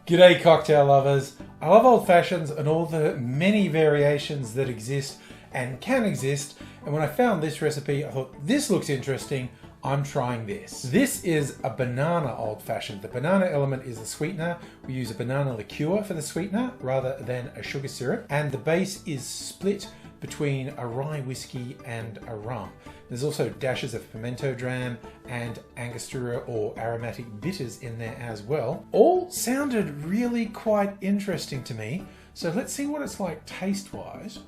G'day cocktail lovers. I love old fashions and all the many variations that exist and can exist. And when I found this recipe, I thought this looks interesting. I'm trying this. This is a banana old fashioned. The banana element is the sweetener. We use a banana liqueur for the sweetener rather than a sugar syrup. And the base is split between a rye whiskey and a rum. There's also dashes of pimento dram and angostura or aromatic bitters in there as well. All sounded really quite interesting to me. So let's see what it's like taste-wise.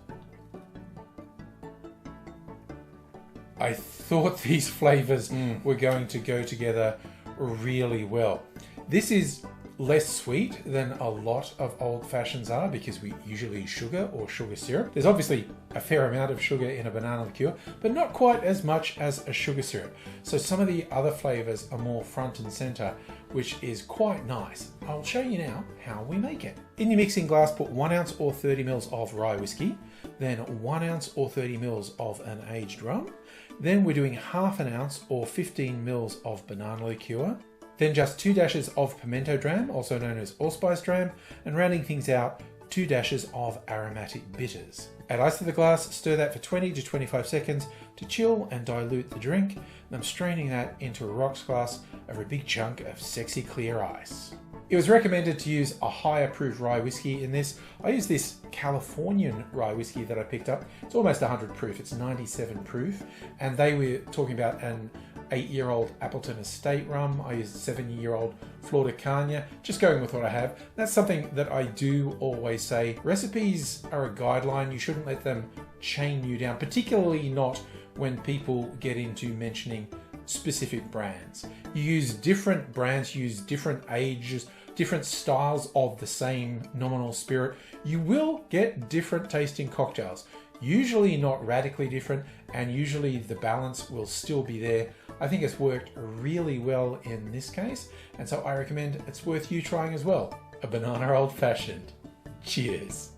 I thought these flavors were going to go together really well. This is less sweet than a lot of old fashions are because we usually use sugar or sugar syrup. There's obviously a fair amount of sugar in a banana liqueur, but not quite as much as a sugar syrup. So some of the other flavors are more front and center, which is quite nice. I'll show you now how we make it. In your mixing glass, put 1 ounce or 30 mils of rye whiskey, then 1 ounce or 30 mils of an aged rum. Then we're doing ½ an ounce or 15 mils of banana liqueur. Then just 2 dashes of pimento dram, also known as allspice dram, and rounding things out, 2 dashes of aromatic bitters. Add ice to the glass, stir that for 20 to 25 seconds to chill and dilute the drink. And I'm straining that into a rocks glass over a big chunk of sexy clear ice. It was recommended to use a higher proof rye whiskey in this. I use this Californian rye whiskey that I picked up. It's almost 100 proof, it's 97 proof. And they were talking about an 8-year-old Appleton Estate rum. I used a 7-year-old Flor de Caña, just going with what I have. That's something that I do always say. Recipes are a guideline. You shouldn't let them chain you down, particularly not when people get into mentioning specific brands. You use different brands, you use different ages, different styles of the same nominal spirit. You will get different tasting cocktails. Usually not radically different, and usually the balance will still be there. I think it's worked really well in this case, and so I recommend it's worth you trying as well. A banana old fashioned. Cheers.